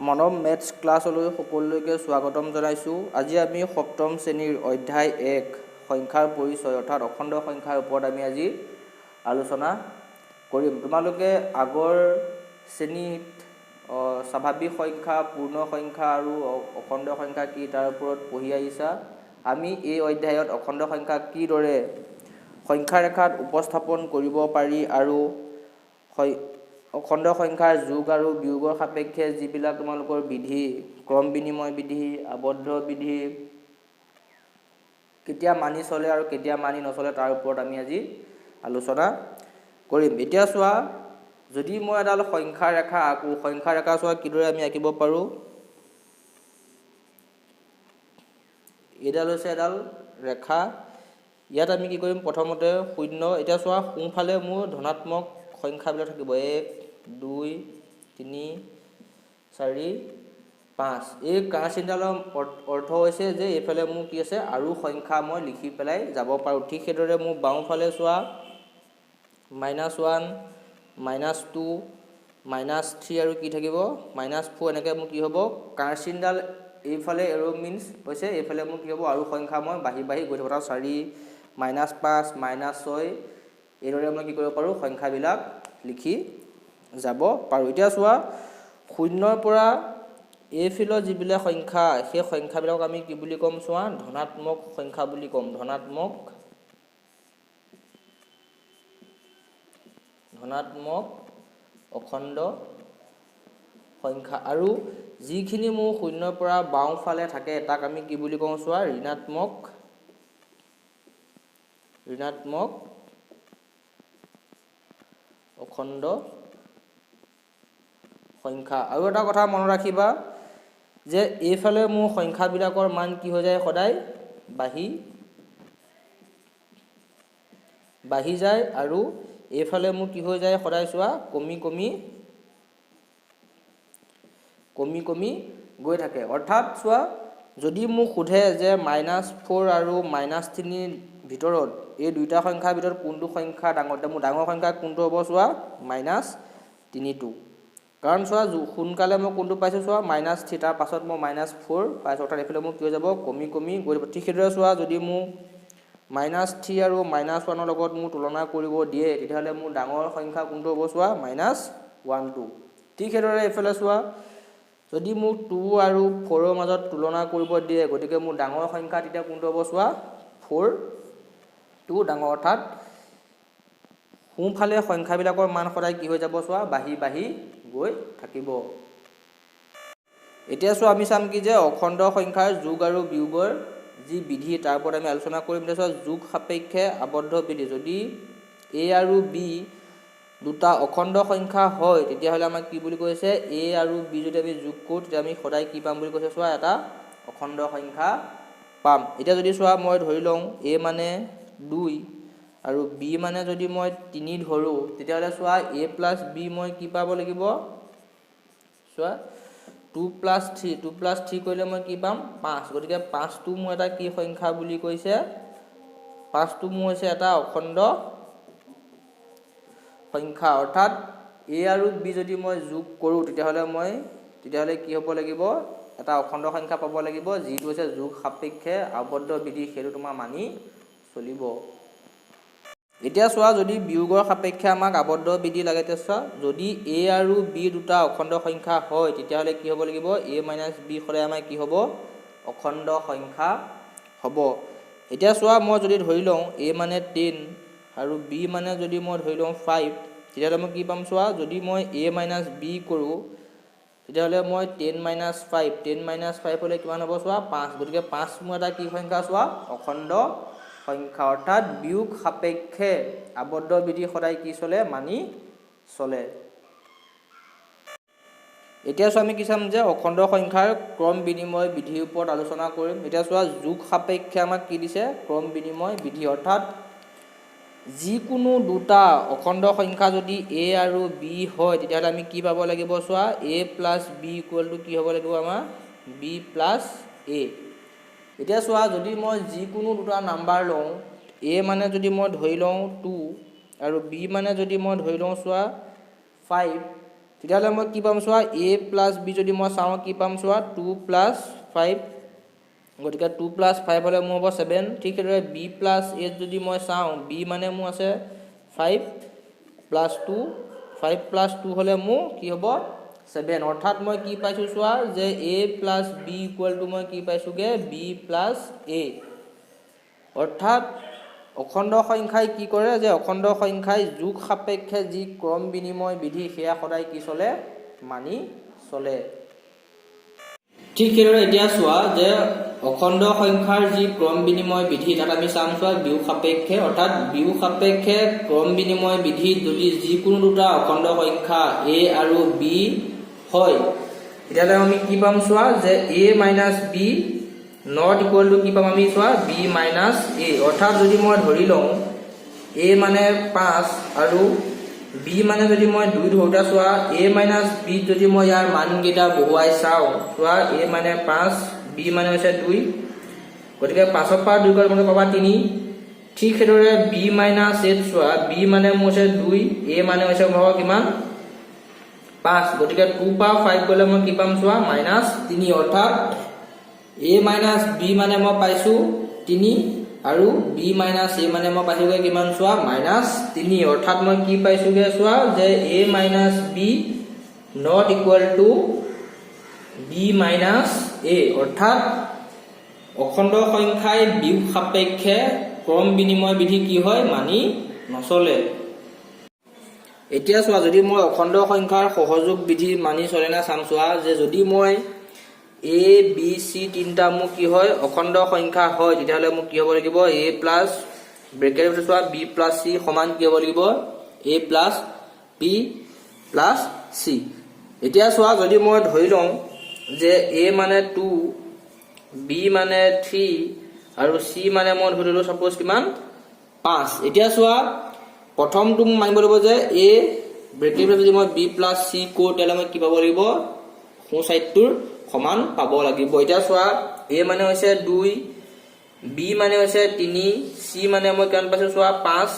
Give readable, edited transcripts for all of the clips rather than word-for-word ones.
মনম maths ক্লাছলৈ সকলোকে স্বাগতম জনাইছোঁ। আজি আমি সপ্তম শ্ৰেণীৰ অধ্যায় 1 সংখ্যাৰ পৰিচয় অৰ্থাৎ অখণ্ড সংখ্যাৰ ওপৰত আমি আজি আলোচনা কৰিম। তোমালোকে আগৰ শ্ৰেণীত স্বাভাৱিক সংখ্যা, পূৰ্ণ সংখ্যা আৰু অখণ্ড সংখ্যা কি তাৰ ওপৰত পঢ়ি আহিছা। আমি এই অধ্যায়ত অখণ্ড সংখ্যা কিদৰে সংখ্যা ৰেখাত উপস্থাপন কৰিব পাৰি আৰু অখণ্ড সংখ্যাৰ যোগ আৰু বিয়োগৰ সাপেক্ষে যিবিলাক তোমালোকৰ বিধি, ক্ৰম বিনিময় বিধি, আবদ্ধ বিধি কেতিয়া মানি চলে আৰু কেতিয়া মানি নচলে তাৰ ওপৰত আমি আজি আলোচনা কৰিম। এতিয়া চোৱা, যদি মই এডাল সংখ্যা ৰেখা আঁকো, সংখ্যা ৰেখা চোৱা কিদৰে আমি আঁকিব পাৰোঁ। এইডাল হৈছে এডাল ৰেখা। ইয়াত আমি কি কৰিম, প্ৰথমতে 0। এতিয়া চোৱা, সোঁফালে মোৰ ধনাত্মক সংখ্যাবিলাক থাকিব 1 2 3 4 5। এই কাঁড় চিনডালৰ অৰ্থ হৈছে যে এইফালে মোৰ কি আছে আৰু সংখ্যা মই লিখি পেলাই যাব পাৰোঁ। ঠিক সেইদৰে মোৰ বাওঁফালে চোৱা -1 -2 -3 আৰু কি থাকিব -4। এনেকৈ মোৰ কি হ'ব, কাঁড় চিনডাল এইফালে এৰো মিনছ হৈছে এইফালে মোৰ কি হ'ব আৰু সংখ্যা মই বাঢ়ি বাঢ়ি গৈ থাকিব। 4 -5 -6 এইদৰে মই কি কৰিব পাৰোঁ, সংখ্যাবিলাক লিখি যাব পাৰোঁ। এতিয়া চোৱা, 0ৰ পৰা এইফালৰ যিবিলাক সংখ্যা, সেই সংখ্যাবিলাকক আমি কি বুলি ক'ম চোৱা, ধনাত্মক সংখ্যা বুলি ক'ম। ধনাত্মক অখণ্ড সংখ্যা। আৰু যিখিনি মোৰ 0ৰ পৰা বাওঁফালে থাকে তাক আমি কি বুলি কওঁ চোৱা, ঋণাত্মক অখণ্ড সংখ্যা। আৰু এটা কথা মনত ৰাখিবা যে এইফালে মোৰ সংখ্যাবিলাকৰ মান কি হৈ যায়, সদায় বাঢ়ি যায় আৰু এইফালে মোৰ কি হৈ যায়, সদায় চোৱা কমি কমি গৈ থাকে। অৰ্থাৎ চোৱা, যদি মোক সোধে যে -4 আৰু -3 ভিতৰত এই দুইটা সংখ্যাৰ ভিতৰত কোনটো সংখ্যা ডাঙৰ, মোৰ ডাঙৰ সংখ্যা কোনটো হ'ব চোৱা, -3টো। কাৰণ চোৱা, সোনকালে মই কোনটো পাইছোঁ চোৱা, -3, তাৰ পাছত মই -4 পাইছোঁ। অৰ্থাৎ এইফালে মোৰ কি হৈ যাব, কমি গৈ যাব। ঠিক সেইদৰে চোৱা, যদি মোক -3 আৰু -1ৰ লগত মোৰ তুলনা কৰিব দিয়ে, তেতিয়াহ'লে মোৰ ডাঙৰ সংখ্যা কোনটো হ'ব চোৱা, -1টো। ঠিক সেইদৰে এইফালে চোৱা, যদি মোক 2 আৰু 4ৰ মাজত তুলনা কৰিব দিয়ে, গতিকে মোৰ ডাঙৰ সংখ্যা তেতিয়া কোনটো হ'ব চোৱা, 4টো ডাঙৰ। অৰ্থাৎ সোঁফালে সংখ্যাবিলাকৰ মান সদায় কি হৈ যাব চোৱা, বাঢ়ি গৈ থাকিব। এতিয়া চোৱা, আমি চাম কি যে অখণ্ড সংখ্যাৰ যোগ আৰু বিয়োগৰ যি বিধি তাৰ ওপৰত আমি আলোচনা কৰিম। এতিয়া চোৱা, যোগ সাপেক্ষে আবদ্ধ বিধি। যদি a আৰু b দুটা অখণ্ড সংখ্যা হয়, তেতিয়াহ'লে আমাক কি বুলি কৈছে, a আৰু b যদি আমি যোগ কৰোঁ, তেতিয়া আমি সদায় কি পাম বুলি কৈছে চোৱা, এটা অখণ্ড সংখ্যা পাম। এতিয়া যদি চোৱা, মই ধৰি লওঁ a মানে 2 আৰু b মানে যদি মই 3 ধৰোঁ, তেতিয়াহ'লে চোৱা a + b মই কি পাব লাগিব চোৱা, 2 + 3 কৰিলে মই কি পাম, 5। গতিকে 5টো মোৰ এটা কি সংখ্যা বুলি কৈছে, 5টো মোৰ হৈছে এটা অখণ্ড সংখ্যা। অৰ্থাৎ a আৰু b যদি মই যোগ কৰোঁ, তেতিয়াহ'লে কি হ'ব লাগিব, এটা অখণ্ড সংখ্যা পাব লাগিব, যিটো হৈছে যোগ সাপেক্ষে আবদ্ধ বিধি, সেইটো তোমাৰ মানি চলিব। এতিয়া চোৱা, যদি বিয়োগৰ সাপেক্ষে আমাক আবদ্ধ বিধি লাগে, তেতিয়া চোৱা, যদি a আৰু b দুটা অখণ্ড সংখ্যা হয়, তেতিয়াহ'লে কি হ'ব লাগিব, a - b সদায় আমাৰ কি হ'ব, অখণ্ড সংখ্যা হ'ব। এতিয়া চোৱা, মই যদি ধৰি লওঁ a মানে 10 আৰু b মানে যদি মই ধৰি লওঁ 5, তেতিয়াহ'লে মই কি পাম চোৱা, যদি মই a - b কৰোঁ, তেতিয়াহ'লে মই 10 - 5 হ'লে কিমান হ'ব চোৱা, 5। গতিকে 5 মোৰ এটা কি সংখ্যা চোৱা, অখণ্ড সংখ্যা। অৰ্থাৎ বিয়োগ সাপেক্ষে আবদ্ধ বিধি সদায় কি চলে, মানি চলে। এতিয়া চোৱা, আমি কি চাম যে অখণ্ড সংখ্যাৰ ক্ৰম বিনিময় বিধিৰ ওপৰত আলোচনা কৰিম। এতিয়া চোৱা, যোগ সাপেক্ষে আমাক কি দিছে, ক্ৰম বিনিময় বিধি। অৰ্থাৎ যিকোনো দুটা অখণ্ড সংখ্যা যদি a আৰু b হয়, তেতিয়াহ'লে আমি কি পাব লাগিব চোৱা, a + b = কি হ'ব লাগিব আমাৰ, b + a। এতিয়া চোৱা, যদি মই যিকোনো দুটা নাম্বাৰ লওঁ, a মানে যদি মই ধৰি লওঁ 2 আৰু b মানে যদি মই ধৰি লওঁ চোৱা 5, তেতিয়াহ'লে মই কি পাম চোৱা a + b যদি মই চাওঁ কি পাম চোৱা 2 + 5 গতিকে 2 + 5 হ'লে মোৰ হ'ব 7 ঠিক সেইদৰে b + a যদি মই চাওঁ b মানে মোৰ আছে 5 + 2 5 + 2 হ'লে মোৰ কি হ'ব 7 অৰ্থাৎ মই কি পাইছোঁ চোৱা যে a + b = মই কি পাইছোঁগৈ b + a অৰ্থাৎ অখণ্ড সংখ্যাই কি কৰে যে অখণ্ড সংখ্যাই যোগ সাপেক্ষে যি ক্ৰম বিনিময় বিধি সেয়া সদায় কি চলে মানি চলে ঠিক সেইদৰে এতিয়া চোৱা যে অখণ্ড সংখ্যাৰ যি ক্ৰম বিনিময় বিধি তাত আমি চাম চোৱা বিয়োগ সাপেক্ষে অৰ্থাৎ বিয়োগ সাপেক্ষে ক্ৰম বিনিময় বিধিত যদি যিকোনো দুটা অখণ্ড সংখ্যা a আৰু b হয় তেতিয়াহ'লে আমি কি পাম চোৱা যে a - b not equal to কি পাম আমি চোৱা b - a অৰ্থাৎ যদি মই ধৰি লওঁ a মানে 5 আৰু b মানে যদি মই 2 ধৰোঁতে চোৱা a - b যদি মই ইয়াৰ মানকেইটা বহুৱাই চাওঁ চোৱা a মানে 5 b মানে হৈছে 2 গতিকে 5 পৰা 2 গ'লে মানে পাবা 3 ঠিক সেইদৰে b - a চোৱা b মানে মোৰ হৈছে 2 a মানে হৈছে মোৰ কিমান 5 গতিকে 2 পৰা 5 গ'লে মই কি পাম চোৱা -3 অৰ্থাৎ a - b মানে মই পাইছোঁ 3 আৰু b - a মানে মই পাইছোঁগৈ কিমান চোৱা -3 অৰ্থাৎ মই কি পাইছোঁগৈ চোৱা যে a - b not equal to b - a অৰ্থাৎ অখণ্ড সংখ্যাই বিয়োগ সাপেক্ষে ক্ৰম বিনিময় বিধি কি হয় মানি নচলে এতিয়া চোৱা যদি মই অখণ্ড সংখ্যাৰ সহযোগ বিধি মানি চলে না চাম চোৱা যে যদি মই a b c তিনিটা মোক কি হয় অখণ্ড সংখ্যা হয় তেতিয়াহ'লে মোক কি হ'ব লাগিব a প্লাছ ব্ৰেকেট চোৱা b + c সমান কি হ'ব লাগিব a + b + c এতিয়া চোৱা যদি মই ধৰি লওঁ যে a মানে 2 b মানে 3 আৰু c মানে মই ধৰি ললোঁ সাপোজ কিমান 5 এতিয়া চোৱা প্ৰথমটো মানিব লাগিব যে a ব্ৰেকেট যদি মই b + c কৰো তেতিয়াহ'লে মই কি পাব লাগিব সোঁ সাইডটোৰ সমান পাব লাগিব এতিয়া চোৱা a মানে হৈছে 2 b মানে হৈছে 3 c মানে মই কিমান পাইছোঁ চোৱা 5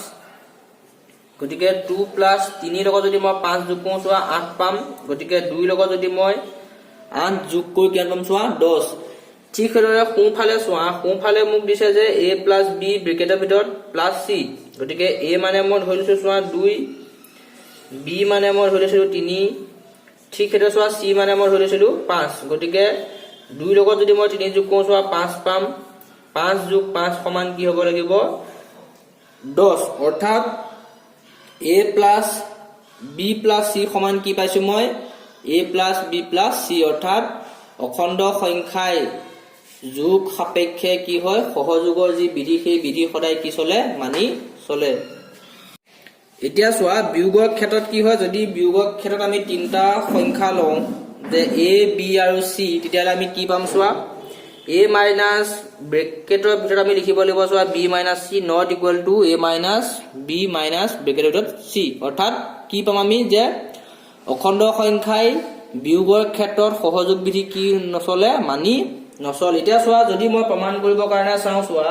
গতিকে 2 + 3 লগত যদি মই 5 যোগ কৰোঁ চোৱা 8 পাম গতিকে 2 লগত যদি মই 8 যোগ কৰি কিমান পাম চোৱা 10 ঠিক সেইদৰে সোঁফালে চোৱা সোঁফালে মোক দিছে যে a + b ব্ৰেকেটৰ ভিতৰত + c গতিকে a মানে মই ধৰি লৈছোঁ চোৱা 2 b মানে মই ধৰি লৈছিলোঁ 3 ঠিক সেইদৰে চোৱা c মানে মই ধৰি লৈছিলোঁ 5 গতিকে 2 লগত যদি মই 3 যোগ কৰোঁ চোৱা 5 পাম 5 যোগ 5 সমান কি হ'ব লাগিব 10 অৰ্থাৎ a + b + c সমান কি পাইছোঁ মই a + b + c অৰ্থাৎ অখণ্ড সংখ্যাই যোগ সাপেক্ষে কি হয় সহযোগৰ যি বিধি সেই বিধি সদায় কি চলে মানি চলে এতিয়া চোৱা বিয়োগৰ ক্ষেত্ৰত কি হয় যদি বিয়োগৰ ক্ষেত্ৰত আমি তিনিটা সংখ্যা লওঁ যে a b আৰু c তেতিয়াহ'লে আমি কি পাম চোৱা a মাইনাছ ব্ৰেকেটৰ ভিতৰত আমি লিখিব লাগিব চোৱা b - c not equal to a - b minus ব্ৰেকেটৰ ভিতৰত c অৰ্থাৎ কি পাম আমি যে অখণ্ড সংখ্যাই বিয়োগৰ ক্ষেত্ৰত সহযোগ বিধি কি নচলে মানি নচলে এতিয়া চোৱা যদি মই প্ৰমাণ কৰিবৰ কাৰণে চাওঁ চোৱা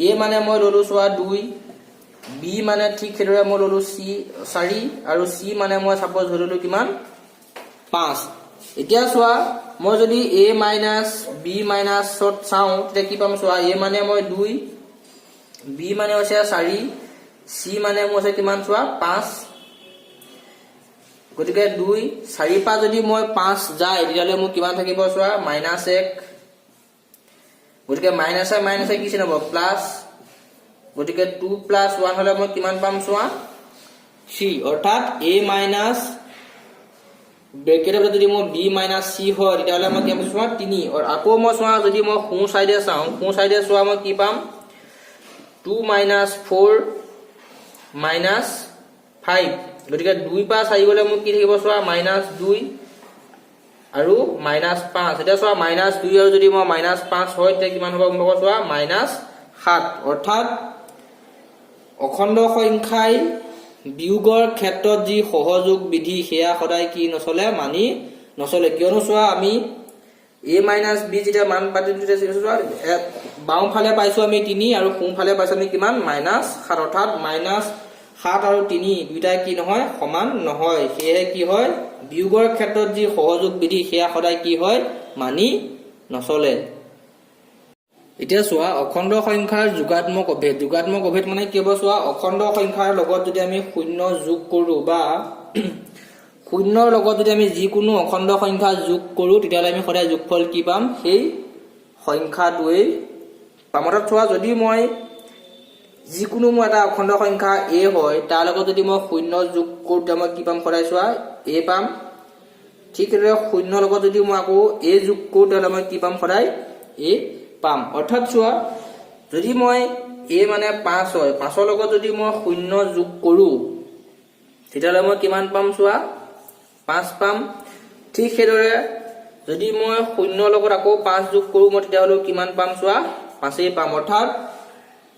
a মানে মই ল'লোঁ চোৱা 2 b মানে ঠিক সেইদৰে মই ল'লোঁ c 4 আৰু c মানে মই সাপোজ ধৰিলোঁ কিমান 5 এতিয়া চোৱা মই যদি a - b - চাওঁ তেতিয়া কি পাম চোৱা a মানে মই 2 b মানে হৈছে 4 c মানে মোৰ হৈছে কিমান চোৱা 5 গতিকে 2 4 পৰা যদি মই 5 যায় তেতিয়াহ'লে মোৰ কিমান থাকিব চোৱা -1 গতিকে মাইনাছে কি চিন হ'ব প্লাছ গতিকে 2 + 1 হ'লে মই কিমান পাম চোৱা 3 অৰ্থাৎ a - ব্ৰেকেটৰ ভিতৰত যদি মোৰ b - c হয় তেতিয়াহ'লে মই কি পাম চোৱা 3 আৰু আকৌ মই চোৱা যদি মই সোঁ সাইডে চাওঁ সোঁ সাইডে চোৱা মই কি পাম 2 - 4 - 5 গতিকে 2 পৰা 4 গ'লে মোৰ কি থাকিব চোৱা -2 আৰু -5 এতিয়া চোৱা -2 আৰু যদি মই -5 হয় তেতিয়া কিমান হ'ব গম পাব চোৱা -7 অৰ্থাৎ অখণ্ড সংখ্যাই বিয়োগৰ ক্ষেত্ৰত যি সহযোগ বিধি সেয়া সদায় কি নচলে মানি নচলে কিয়নো চোৱা আমি a - b যেতিয়া মান পাতি চোৱা বাওঁফালে পাইছোঁ আমি 3 আৰু সোঁফালে পাইছোঁ আমি কিমান -7 অৰ্থাৎ 7 আৰু 3 দুইটাই কি নহয় সমান নহয় সেয়ে কি হয় বিয়োগৰ ক্ষেত্ৰত যি সহযোগ বিধি সেয়া সদায় কি হয় মানি নচলে এতিয়া চোৱা অখণ্ড সংখ্যাৰ যোগাত্মক অভেদ মানে কি হ'ব চোৱা অখণ্ড সংখ্যাৰ লগত যদি আমি শূন্য যোগ কৰো বা শূন্যৰ লগত যদি আমি যিকোনো অখণ্ড সংখ্যা যোগ কৰো তেতিয়াহ'লে আমি সদায় যোগফল কি পাম সেই সংখ্যাটোৱে পাম অৰ্থাৎ চোৱা যদি মই যিকোনো মই এটা অখণ্ড সংখ্যা a হয় তাৰ লগত যদি মই শূন্য যোগ কৰো তেতিয়া মই কি পাম সদায় চোৱা a পাম ঠিক এৰে শূন্যৰ লগত যদি মই আকৌ a যোগ কৰো তেতিয়াহ'লে মই কি পাম সদায় a পাম অৰ্থাৎ চোৱা যদি মই a মানে 5 হয় 5 ৰ লগত যদি মই শূন্য যোগ কৰো তেতিয়াহ'লে মই কিমান পাম চোৱা 5 পাম ঠিক সেইদৰে যদি মই শূন্যৰ লগত আকৌ 5 যোগ কৰো মই তেতিয়াহ'লে কিমান পাম চোৱা 5 পাম অৰ্থাৎ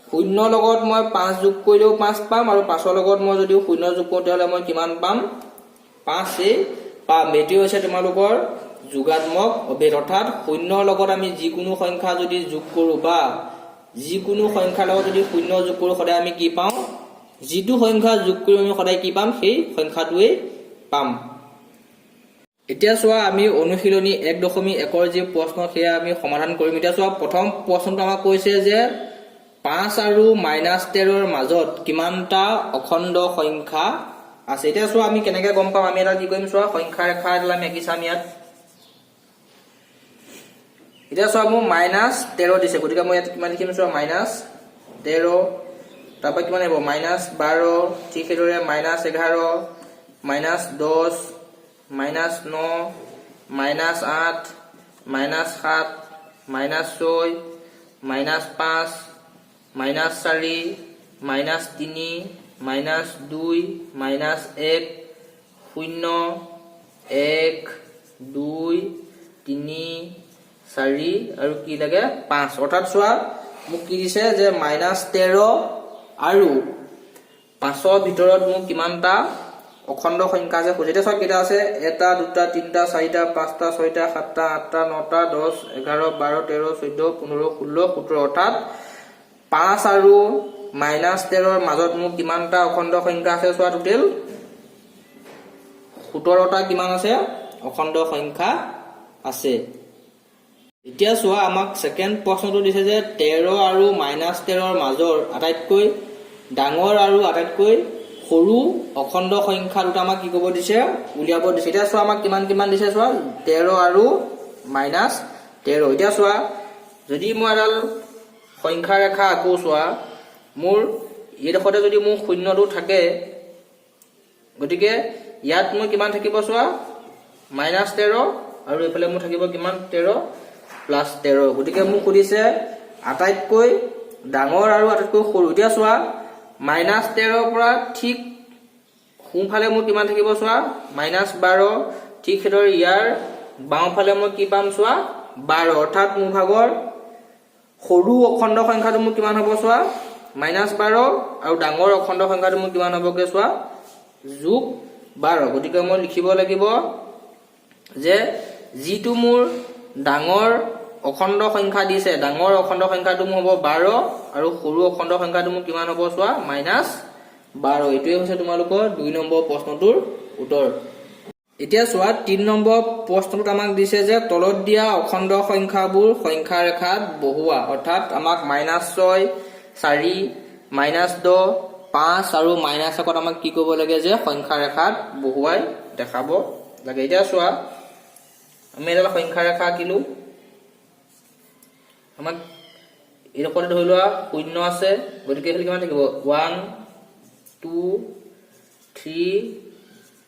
শূন্যৰ লগত মই 5 যোগ কৰিলেও 5 পাম আৰু 5 ৰ লগত মই যদি শূন্য যোগ কৰো তেতিয়াহ'লে মই কিমান পাম 5 পাম এটো হৈছে তোমালোকৰ যোগাত্মক অভেদ অৰ্থাৎ শূন্যৰ লগত আমি যিকোনো সংখ্যা যদি যোগ কৰো বা যিকোনো সংখ্যাৰ লগত যদি শূন্য যোগ কৰো সদায় আমি কি পাম যিটো সংখ্যা যোগ কৰি আমি সদায় কি পাম সেই সংখ্যাটোৱে পাম এতিয়া চোৱা আমি অনুশীলনী 1.1 ৰ যি প্ৰশ্ন সেয়া আমি সমাধান কৰিম এতিয়া চোৱা প্ৰথম প্ৰশ্নটো আমাক কৈছে যে 5 আৰু -13 ৰ মাজত কিমানটা অখণ্ড সংখ্যা আছে এতিয়া চোৱা আমি কেনেকৈ গম পাম আমি এটা কি কৰিম চোৱা সংখ্যা ৰেখা এটা আমি আঁকি চাম ইয়াত এতিয়া চোৱা মোৰ -13 দিছে গতিকে মই ইয়াত কিমান লিখিম চোৱা -13 তাৰপৰা কিমান আহিব -12 ঠিক সেইদৰে -11 -10 -9 -8 -7 -6 -5 -4 -3 -2 -1 0 1 2 3 4 আৰু কি লাগে 5 অৰ্থাৎ চোৱা মোক কি দিছে যে -13 আৰু 5 ৰ ভিতৰত মোক কিমানটা অখণ্ড সংখ্যা আছে খুজিতে চোৱা কেইটা আছে 1 2 3 4 5 6 7 8 9 10 11 12 13 14 15 16 17 অৰ্থাৎ 5 আৰু -13 ৰ মাজত মোক কিমানটা অখণ্ড সংখ্যা আছে চোৱা টোটেল 17টা কিমান আছে অখণ্ড সংখ্যা আছে এতিয়া চোৱা আমাক সেকেন্ড প্ৰশ্নটো দিছে যে 13 আৰু -13 ৰ মাজৰ আটাইতকৈ ডাঙৰ আৰু আটাইতকৈ সৰু অখণ্ড সংখ্যা দুটা আমাক কি ক'ব দিছে উলিয়াব দিছে এতিয়া চোৱা আমাক কিমান দিছে চোৱা 13 আৰু -13 এতিয়া চোৱা যদি মই এডাল সংখ্যা ৰেখা আকো চোৱা মোৰ এইডোখৰতে যদি মোৰ শূন্যটো থাকে গতিকে ইয়াত মই কিমান থাকিব চোৱা -13 আৰু এইফালে মোৰ থাকিব কিমান 13 + 13 গতিকে মোক সুধিছে আটাইতকৈ ডাঙৰ আৰু আটাইতকৈ সৰু এতিয়া চোৱা -13 ৰ পৰা ঠিক সোঁফালে মোৰ কিমান থাকিব চোৱা -12 ঠিক সেইদৰে ইয়াৰ বাওঁফালে মই কি পাম চোৱা 12 অৰ্থাৎ মোৰ ভাগৰ সৰু অখণ্ড সংখ্যাটো মোৰ কিমান হ'ব চোৱা -12 আৰু ডাঙৰ অখণ্ড সংখ্যাটো মোৰ কিমান হ'বগে চোৱা +12 গতিকে মই লিখিব লাগিব যে যিটো মোৰ ডাঙৰ অখণ্ড সংখ্যা দিছে ডাঙৰ অখণ্ড সংখ্যাটো মোৰ হ'ব 12 আৰু সৰু অখণ্ড সংখ্যাটো মোৰ কিমান হ'ব চোৱা -12 এটোৱে হৈছে তোমালোকৰ 2 নম্বৰ প্ৰশ্নটোৰ উত্তৰ এতিয়া চোৱা 3 নম্বৰ প্ৰশ্নটোত আমাক দিছে যে তলত দিয়া অখণ্ড সংখ্যাবোৰ সংখ্যা ৰেখাত বহুৱা অৰ্থাৎ আমাক -6 4 -10 5 আৰু -1 আমাক কি কৰিব লাগে যে সংখ্যা ৰেখাত বহুৱাই দেখাব লাগে এতিয়া চোৱা আমি এটা সংখ্যা ৰেখা আঁকিলো আমাক এইডোখৰতে ধৰি লোৱা 0 আছে গতিকে এফালে কিমান থাকিব 1 2 3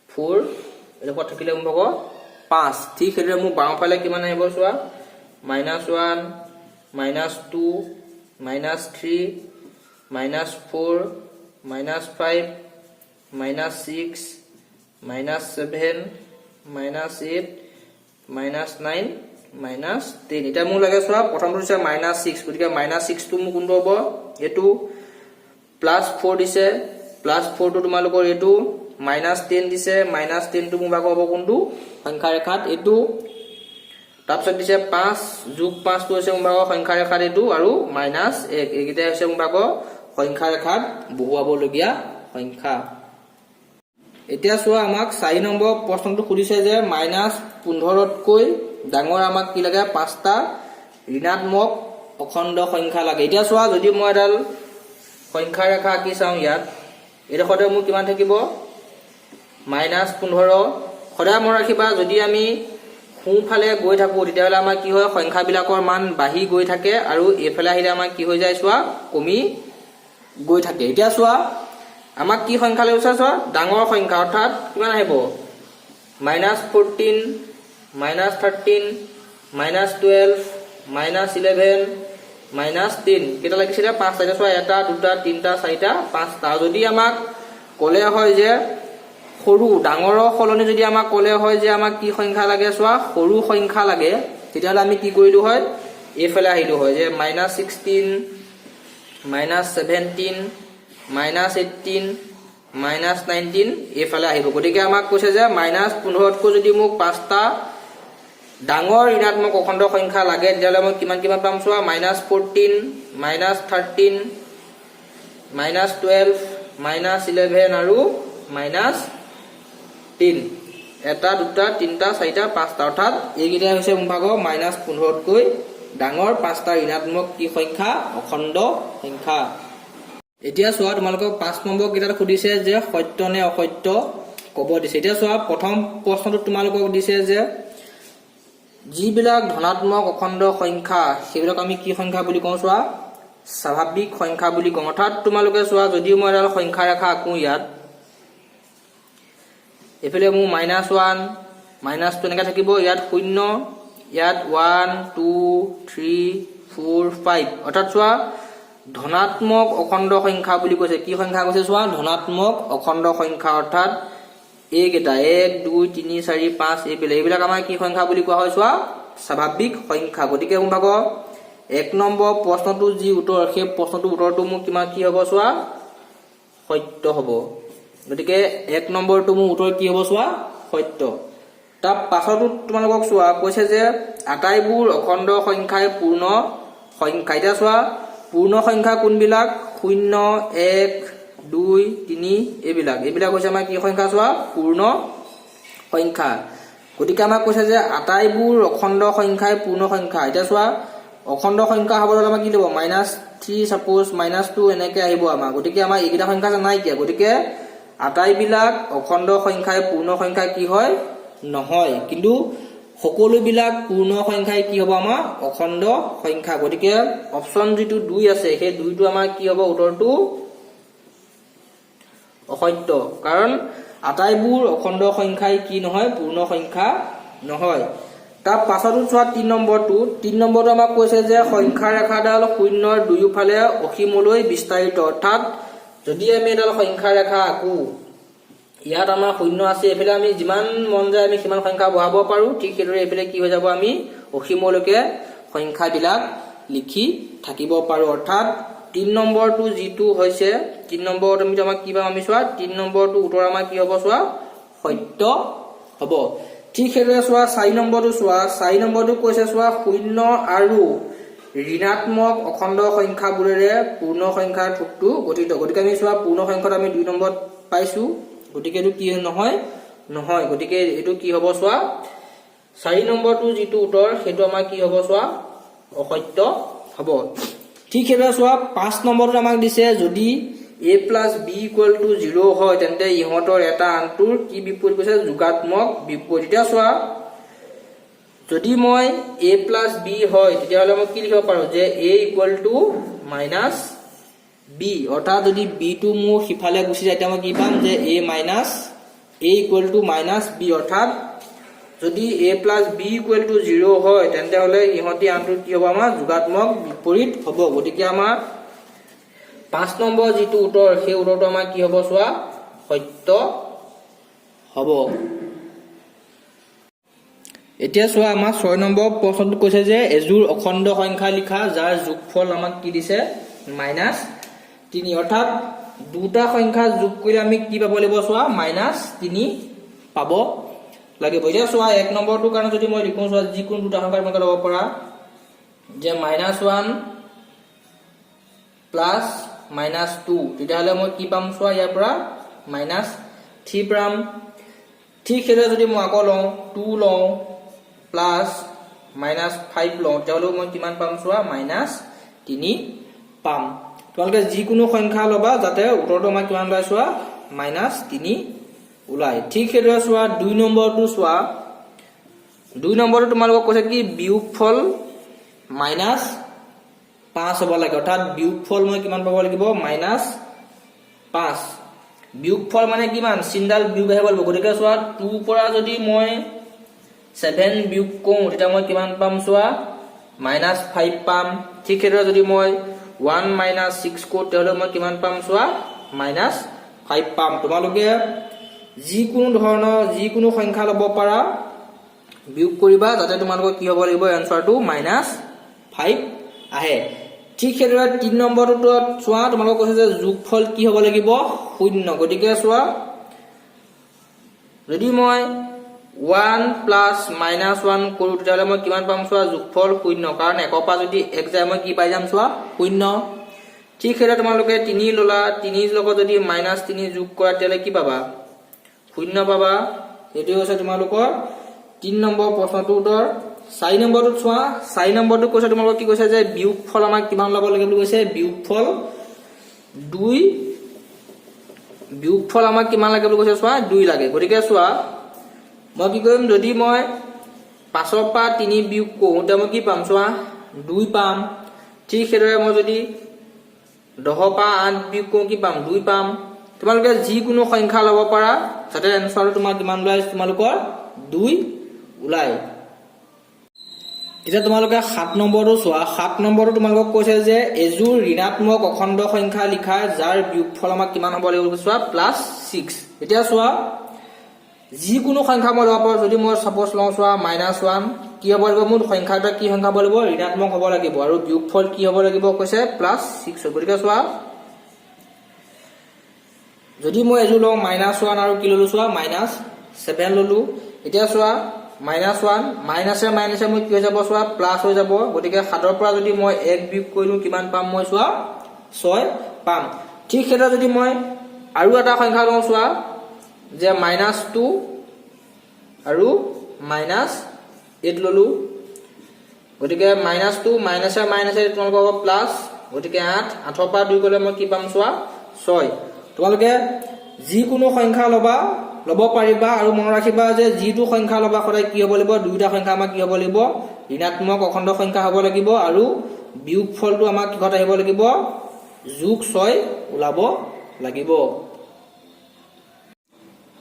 4 এইডোখৰত থাকিলে মোৰ হ'ব 5 ঠিক সেইদৰে মোৰ বাওঁফালে কিমান আহিব চোৱা -1 -2 -3 -4 -5 -6 -7 -8 -9 -10 এটা মোৰ লাগে চোৱা প্ৰথমটো হৈছে -6 গতিকে -6 টো মোৰ কোনটো হ'ব এটো +4 দিছে +4 টো তোমালোকৰ এটো -10 দিছে -10 টো মোৰ ভাগৰ হ'ব কোনটো সংখ্যা ৰেখাত এটো তাৰপিছত দিছে 5 + 5 টো হৈছে মোৰ ভাগৰ সংখ্যা ৰেখাত এটো আৰু -1 এইকেইটা হৈছে মোৰ ভাগৰ সংখ্যা ৰেখাত বহুৱাব লগিয়া সংখ্যা। এতিয়া চোৱা আমাক 4 নম্বৰ প্ৰশ্নটো সুধিছে যে -15তকৈ ডাঙৰ আমাক কি লাগে 5টা ঋণাত্মক অখণ্ড সংখ্যা লাগে। এতিয়া চোৱা যদি মই এডাল সংখ্যা ৰেখা আঁকি চাওঁ ইয়াত এইডোখৰতে মোৰ কিমান থাকিব -15। সদায় মনত ৰাখিবা যদি আমি সোঁফালে গৈ থাকোঁ তেতিয়াহ'লে আমাৰ কি হয় সংখ্যাবিলাকৰ মান বাঢ়ি গৈ থাকে আৰু এইফালে আহিলে আমাৰ কি হৈ যায় চোৱা কমি গৈ থাকে। এতিয়া চোৱা আমাক কি সংখ্যা লৈছে চোৱা ডাঙৰ সংখ্যা অৰ্থাৎ কিমান আহিব -14 -13 -12 -11 -3 কেইটা লাগিছিলে 5টা। এতিয়া চোৱা 1 2 3 4 5টা। যদি আমাক ক'লে হয় যে সৰু ডাঙৰৰ সলনি যদি আমাক ক'লে হয় যে আমাক কি সংখ্যা লাগে চোৱা সৰু সংখ্যা লাগে তেতিয়াহ'লে আমি কি কৰিলো হয় এইফালে আহিলো হয় যে -16 -17 -18 -19 এইফালে আহিব। গতিকে আমাক কৈছে যে -15তকৈ যদি মোক 5টা ডাঙৰ ঋণাত্মক অখণ্ড সংখ্যা লাগে তেতিয়াহ'লে মই কিমান পাম চোৱা -14 -13 -12 -11 আৰু -3 1 2 3 4 5টা অৰ্থাৎ এইকেইটা হৈছে মোৰ ভাগৰ -15তকৈ ডাঙৰ 5টা ঋণাত্মক কি সংখ্যা অখণ্ড সংখ্যা। এতিয়া চোৱা তোমালোকক 5 নম্বৰ কেইটাত সুধিছে যে সত্য নে অসত্য ক'ব দিছে। এতিয়া চোৱা প্ৰথম প্ৰশ্নটোত তোমালোকক দিছে যে যিবিলাক ধনাত্মক অখণ্ড সংখ্যা সেইবিলাক আমি কি সংখ্যা বুলি কওঁ চোৱা স্বাভাৱিক সংখ্যা বুলি কওঁ। অৰ্থাৎ তোমালোকে চোৱা যদিও মই এডাল সংখ্যা ৰেখা আঁকো ইয়াত এইফালে মোৰ -1 -2 এনেকৈ থাকিব ইয়াত 0 ইয়াত 1 2 3 4 5 অৰ্থাৎ চোৱা ধনাত্মক অখণ্ড সংখ্যা বুলি কৈছে। কি সংখ্যা কৈছে চোৱা ধনাত্মক অখণ্ড সংখ্যা অৰ্থাৎ এইকেইটা 1 2 3 4 5 এইবিলাক আমাৰ কি সংখ্যা বুলি কোৱা হয় চোৱা স্বাভাৱিক সংখ্যা। গতিকে মোৰ ভাগৰ 1 নম্বৰ প্ৰশ্নটো যি উত্তৰ সেই প্ৰশ্নটোৰ উত্তৰটো মোৰ কিমান কি হ'ব চোৱা সত্য হ'ব। গতিকে 1 নম্বৰটো মোৰ উত্তৰ কি হ'ব চোৱা সত্য। তাৰ পাছতো তোমালোকক চোৱা কৈছে যে আটাইবোৰ অখণ্ড সংখ্যাই পূৰ্ণ সংখ্যা। এতিয়া চোৱা পূৰ্ণ সংখ্যা কোনবিলাক 0 1 2 3 এইবিলাক হৈছে আমাৰ কি সংখ্যা চোৱা পূৰ্ণ সংখ্যা। গতিকে আমাক কৈছে যে আটাইবোৰ অখণ্ড সংখ্যাই পূৰ্ণ সংখ্যা। এতিয়া চোৱা অখণ্ড সংখ্যা হ'বলৈ আমাক কি দিব -3 সাপোজ -2 এনেকৈ আহিব আমাৰ। গতিকে আমাৰ এইকেইটা সংখ্যা নাইকিয়া। গতিকে আটাইবিলাক অখণ্ড সংখ্যাই পূৰ্ণ সংখ্যা কি হয় নহয়, কিন্তু সকলোবিলাক পূৰ্ণ সংখ্যাই কি হ'ব আমাৰ অখণ্ড সংখ্যা। গতিকে অপশ্যন যিটো 2 আছে সেই 2টো আমাৰ কি হ'ব উত্তৰটো অসত্য। কাৰণ আটাইবোৰ অখণ্ড সংখ্যাই কি নহয় পূৰ্ণ সংখ্যা নহয়। তাৰ পাছতো চোৱা 3 নম্বৰটো আমাক কৈছে যে সংখ্যা ৰেখাডাল 0ৰ দুয়োফালে অসীমলৈ বিস্তাৰিত। অৰ্থাৎ যদি আমি এডাল সংখ্যা ৰেখা আঁকো ইয়াত আমাৰ 0 আছে এইফালে আমি যিমান মন যায় আমি সিমান সংখ্যা বহাব পাৰোঁ। ঠিক সেইদৰে এইফালে কি হৈ যাব আমি অসীমলৈকে সংখ্যাবিলাক লিখি থাকিব পাৰোঁ। অৰ্থাৎ 3 নম্বৰটো যিটো হৈছে 3 নম্বৰত আমাক কি পাম আমি চোৱা 3 নম্বৰটো উত্তৰ আমাৰ কি হ'ব চোৱা সত্য হ'ব। ঠিক সেইদৰে চোৱা 4 নম্বৰটো কৈছে চোৱা 0 আৰু ঋণাত্মক অখণ্ড সংখ্যাবোৰেৰে পূৰ্ণ সংখ্যাৰ থোকটো গঠিত। গতিকে আমি চোৱা পূৰ্ণ সংখ্যাত আমি 2 নম্বৰত পাইছো। গতিকে এইটো কি নহয়। গতিকে এইটো কি হ'ব চোৱা 4 নম্বৰটো যিটো উত্তৰ সেইটো আমাৰ কি হ'ব চোৱা অসত্য হ'ব। ঠিক সেইদৰে চোৱা 5 নম্বৰত আমাক দিছে যদি a + b = 0 হয় তেন্তে ইহঁতৰ এটা আনটোৰ কি বিপৰীত কৈছে যোগাত্মক বিপৰীত। এতিয়া চোৱা যদি মই a + b হয় তেতিয়াহ'লে মই কি লিখিব পাৰোঁ যে a = -b অৰ্থাৎ যদি b টো মোৰ সিফালে গুচি যায় তেতিয়া মই কি পাম যে a = -b অৰ্থাৎ যদি a + b = 0 হয় তেন্তে হ'লে ইহঁতি আনটো কি হ'ব আমাৰ যোগাত্মক বিপৰীত হ'ব। গতিকে আমাৰ 5 নম্বৰ যিটো উত্তৰ সেই উত্তৰটো আমাৰ কি হ'ব চোৱা সত্য হ'ব। এতিয়া চোৱা আমাৰ 6 নম্বৰ প্ৰশ্নটো কৈছে যে এযোৰ অখণ্ড সংখ্যা লিখা যাৰ যোগফল আমাক কি দিছে -3 অৰ্থাৎ দুটা সংখ্যা যোগ কৰিলে আমি কি পাব লাগিব চোৱা -3 পাব লাগিব। এতিয়া চোৱা 1 নম্বৰটোৰ কাৰণে যদি মই লিখো চোৱা যিকোনো দুটা সংখ্যা তোমালোকে ল'ব পাৰা যে -1 + মাইনাছ 2 তেতিয়াহ'লে মই কি পাম চোৱা ইয়াৰ পৰা মাইনাছ 3 পাম ঠিক সেইদৰে যদি মই আকৌ লওঁ 2 লওঁ প্লাছ মাইনাছ 5 লওঁ তেতিয়াহ'লে মই কিমান পাম চোৱা মাইনাছ 3 পাম তোমালোকে যিকোনো সংখ্যা ল'বা যাতে উত্তৰটো আমাৰ কিমান ওলাই চোৱা মাইনাছ 3 ওলাই ঠিক সেইদৰে চোৱা 2 নম্বৰটো চোৱা 2 নম্বৰটো তোমালোকক কৈছে কি বিয়োগফল মাইনাছ 5 হ'ব লাগে অৰ্থাৎ বিয়োগফল মই কিমান পাব লাগিব মাইনাছ 5 বিয়োগফল মানে কিমান চিনডাল বিয়োগ আহিব লাগিব গতিকে চোৱা 2 পৰা যদি মই 7 বিয়োগ কৰোঁ তেতিয়া মই কিমান পাম চোৱা মাইনাছ 5 পাম ঠিক সেইদৰে যদি মই 1 মাইনাছ 6 কৰোঁ তেতিয়াহ'লে মই কিমান পাম চোৱা মাইনাছ 5 পাম তোমালোকে যিকোনো ধৰণৰ যিকোনো সংখ্যা ল'ব পাৰা বিয়োগ কৰিবা যাতে তোমালোকৰ কি হ'ব লাগিব এনসাৰটো মাইনাছ 5 আহে ঠিক সেইদৰে 3 নম্বৰটোত চোৱা তোমালোকক কৈছে যে যোগফল কি হ'ব লাগিব 0 গতিকে চোৱা যদি মই 1 প্লাছ মাইনাছ 1 কৰোঁ তেতিয়াহ'লে মই কিমান পাম চোৱা যোগফল 0 কাৰণ 1 পৰা যদি 1 যায় মই কি পাই যাম চোৱা 0 ঠিক সেইদৰে তোমালোকে 3 ল'লা 3 লগত যদি মাইনাছ 3 যোগ কৰা তেতিয়াহ'লে কি পাবা 0 পাবা এইটো হৈছে তোমালোকৰ 3 নম্বৰ প্ৰশ্নটোৰ উত্তৰ 4 নম্বৰটো চোৱা 4 নম্বৰটো কৈছে তোমালোকক কি কৈছে যে বিয়োগফল আমাক কিমান ল'ব লাগে বুলি কৈছে বিয়োগফল 2 বিয়োগফল আমাক কিমান লাগে বুলি কৈছে চোৱা 2 লাগে গতিকে চোৱা মই কি কৰিম যদি মই 5 পৰা 3 বিয়োগ কৰোঁ তেতিয়া মই কি পাম চোৱা 2 পাম ঠিক সেইদৰে মই যদি 10 পৰা 8 বিয়োগ কৰোঁ কি পাম 2 পাম তোমালোকে যিকোনো সংখ্যা ল'ব পাৰা যাতে এনসাৰটো তোমাৰ কিমান ওলাই তোমালোকৰ 2 ওলাই এতিয়া তোমালোকে 7 নম্বৰটো চোৱা 7 নম্বৰটো তোমালোকক কৈছে যে এযোৰ ঋণাত্মক অখণ্ড সংখ্যা লিখা যাৰ বিয়োগফল আমাক কিমান হ'ব লাগিব চোৱা +6 এতিয়া চোৱা যিকোনো সংখ্যা মই ল'ব পাৰোঁ যদি মই সাপোজ লওঁ চোৱা -1 কি হ'ব লাগিব মোৰ সংখ্যাটা কি সংখ্যা হ'ব লাগিব ঋণাত্মক হ'ব লাগিব আৰু বিয়োগফল কি হ'ব লাগিব কৈছে +6 গতিকে চোৱা যদি মই এযোৰ লওঁ -1 আৰু কি ললো চোৱা -7 ললো এতিয়া চোৱা -1 মাইনাছে মাইনাছে মই কি হৈ যাব চোৱা প্লাস হৈ যাব গতিকে 7 ৰ পৰা যদি মই 1 বিয়োগ কৰিলো কিমান পাম মই চোৱা 6 পাম ঠিক সেইদৰে যদি মই আৰু এটা সংখ্যা লওঁ চোৱা যে -2 আৰু -8 ললো গতিকে -2 মাইনাছে মাইনাছে তোমালোকৰ হ'ব প্লাস গতিকে 8 ৰ পৰা 2 গলে মই কি পাম চোৱা 6 তোমালোকে যিকোনো সংখ্যা ল'ব পাৰিবা আৰু মনত ৰাখিবা যে যিটো সংখ্যা ল'বা সদায় কি হ'ব লাগিব দুইটা সংখ্যা আমাৰ কি হ'ব লাগিব ঋণাত্মক অখণ্ড সংখ্যা হ'ব লাগিব আৰু বিয়োগফলটো আমাৰ কিহত আহিব লাগিব +6 ওলাব লাগিব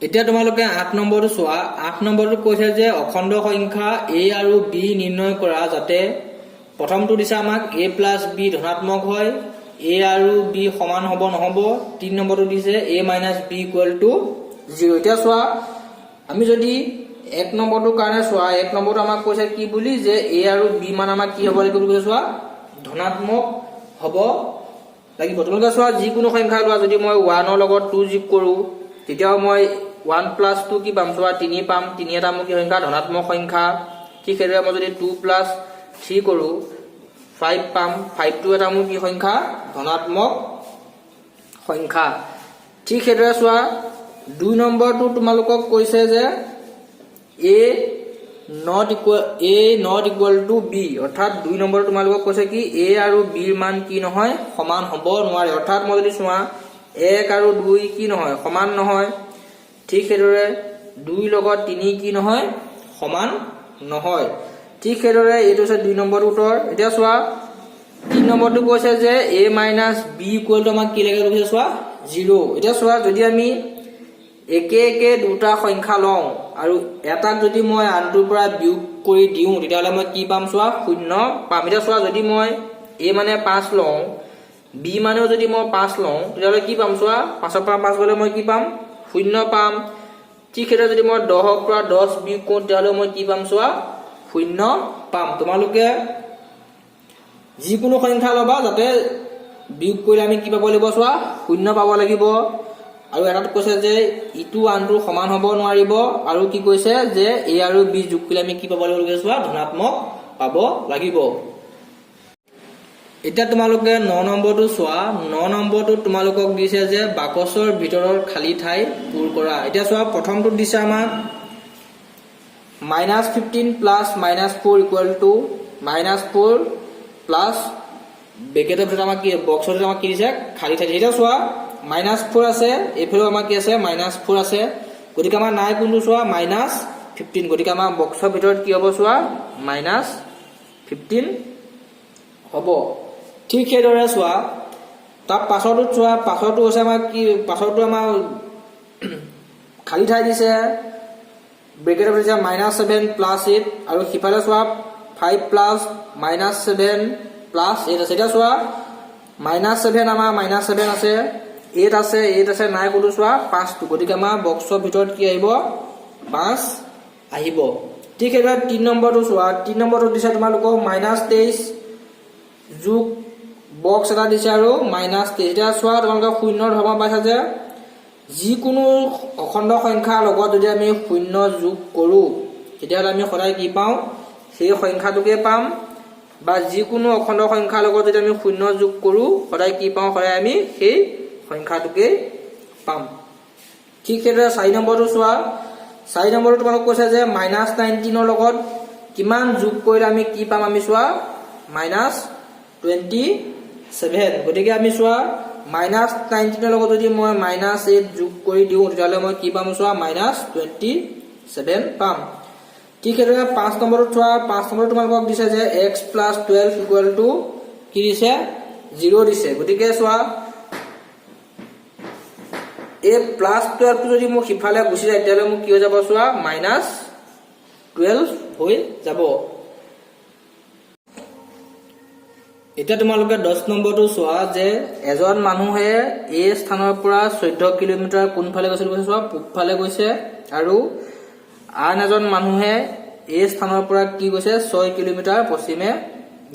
এতিয়া তোমালোকে 8 নম্বৰটো চোৱা 8 নম্বৰটো কৈছে যে অখণ্ড সংখ্যা a আৰু b নিৰ্ণয় কৰা যাতে প্ৰথমটো দিছে আমাক a + b ধনাত্মক হয় a আৰু b সমান হ'ব নহ'ব 3 নম্বৰটো দিছে a - b = 0 এতিয়া চোৱা আমি যদি 1 নম্বৰটো কাৰণে চোৱা 1 নম্বৰটো আমাক কৈছে কি বুলি যে a আৰু b মান আমাক কি হ'ব লাগিব বুলি চোৱা ধনাত্মক হ'ব লাগিব তোমালোকে চোৱা যিকোনো সংখ্যা লোৱা যদি মই 1 ৰ লগত 2 যোগ কৰো তেতিয়াও মই 1 + 2 কি পাম চোৱা 3 পাম 3 এটা মোৰ কি সংখ্যা ধনাত্মক সংখ্যা ঠিক সেইদৰে মই যদি 2 + 3 কৰো 5 পাম 5 টো এটা মোৰ কি সংখ্যা ধনাত্মক সংখ্যা ঠিক সেইদৰে চোৱা 2 নম্বৰটো তোমালোকক কৈছে যে a not equal to b অৰ্থাৎ 2 নম্বৰ তোমালোকক কৈছে কি a আৰু b ৰ মান কি নহয় সমান হ'ব নোৱাৰে অৰ্থাৎ মই যদি চোৱা 1 আৰু 2 কি নহয় সমান নহয় ঠিক সেইদৰে 2 লগত 3 কি নহয় সমান নহয় ঠিক সেইদৰে এইটো হৈছে 2 নম্বৰ উত্তৰ এতিয়া চোৱা 3 নম্বৰটো কৈছে যে a - b = আমাক কি লাগে কৈছে চোৱা 0 এতিয়া চোৱা যদি আমি একে দুটা সংখ্যা লওঁ আৰু এটাক যদি মই আনটোৰ পৰা বিয়োগ কৰি দিওঁ তেতিয়াহ'লে মই কি পাম চোৱা 0 পাম এতিয়া চোৱা যদি মই a মানে 5 লওঁ b মানেও যদি মই 5 লওঁ তেতিয়াহ'লে কি পাম চোৱা 5 ৰ পৰা 5 গলে মই কি পাম 0 পাম ঠিক সেইদৰে যদি মই 10 ৰ পৰা 10 বিয়োগ কৰোঁ তেতিয়াহ'লে মই কি পাম চোৱা 0 পাম তোমালোকে যিকোনো সংখ্যা ল'বা যাতে বিয়োগ কৰিলে আমি কি পাব লাগিব চোৱা 0 পাব লাগিব আৰু এটাত কৈছে যে ইটো আনটো সমান হ'ব নোৱাৰিব আৰু কি কৈছে যে a আৰু b যোগ কৰিলে আমি কি পাব লাগিব চোৱা ধনাত্মক পাব লাগিব এতিয়া তোমালোকে 9 নম্বৰটো চোৱা 9 নম্বৰটো তোমালোকক দিছে যে বাকচৰ ভিতৰৰ খালী ঠাই পূৰ কৰা এতিয়া চোৱা প্ৰথমটো দিছে আমাক -15 প্লাস -4 ইকুয়াল টু -4 প্লাস ব্ৰেকেটৰ ভিতৰত আমাক কি বক্সৰ ভিতৰত আমাক কি দিছে খালী ঠাই এতিয়া চোৱা -4 আছে এইফালে আমাক কি আছে -4 আছে গতিকে আমাৰ নাই কোনটো চোৱা -15 গতিকে আমাৰ বক্সৰ ভিতৰত কি হ'ব চোৱা -15 হ'ব ঠিক সেইদৰে চোৱা তাৰ পাছৰটো চোৱা পাছৰটো হৈছে আমাৰ কি পাছৰটো আমাৰ খালী ঠাই দিছে ব্ৰেকেটৰ ভিতৰত -7 প্লাস 8 আৰু সিফালে চোৱা 5 প্লাস -7 প্লাস 8 আছে এতিয়া চোৱা -7 আমাৰ -7 আছে 8 আছে নাই কোনটো চোৱা 5টো গতিকে আমাৰ বক্সৰ ভিতৰত কি আহিব 5 আহিব ঠিক সেইদৰে 3 নম্বৰটো চোৱা 3 নম্বৰটো দিছে তোমালোকক -23 যোগ বক্স এটা দিছে আৰু -23 এতিয়া চোৱা তোমালোকে শূন্যৰ ধৰ্ম পাইছা যে যিকোনো অখণ্ড সংখ্যাৰ লগত যদি আমি শূন্য যোগ কৰো তেতিয়াহ'লে আমি সদায় কি পাওঁ সেই সংখ্যাটোকে পাম বা যিকোনো অখণ্ড সংখ্যাৰ লগত যদি আমি শূন্য যোগ কৰো সদায় কি পাওঁ সদায় আমি সেই সংখ্যাটোকে পাম ঠিক সেইদৰে 4 নম্বৰটো চোৱা 4 নম্বৰটো তোমালোক কৈছে যে -19 ৰ লগত কিমান যোগ কৰিলে আমি কি পাম আমি চোৱা -27 গতিকে আমি চোৱা -19 ৰ লগত যদি মই -8 যোগ কৰি দিওঁ তেতিয়াহ'লে মই কি পাম চোৱা -27 পাম ঠিক সেইদৰে 5 নম্বৰটো চোৱা 5 নম্বৰটো তোমালোকক দিছে যে x + 12 ইকুয়াল টু কি দিছে 0 দিছে গতিকে চোৱা এই +12 টো যদি মোক সিফালে গুচি যায় তেতিয়াহ'লে মোক কি হৈ যাব চোৱা -12 হৈ যাব এতিয়া তোমালোকে 10 নম্বৰটো চোৱা যে এজন মানুহে এই স্থানৰ পৰা 14 কিলোমিটাৰ কোনফালে গৈছে কৈছে চোৱা পূবফালে গৈছে আৰু আন এজন মানুহে এই স্থানৰ পৰা কি গৈছে 6 কিলোমিটাৰ পশ্চিমে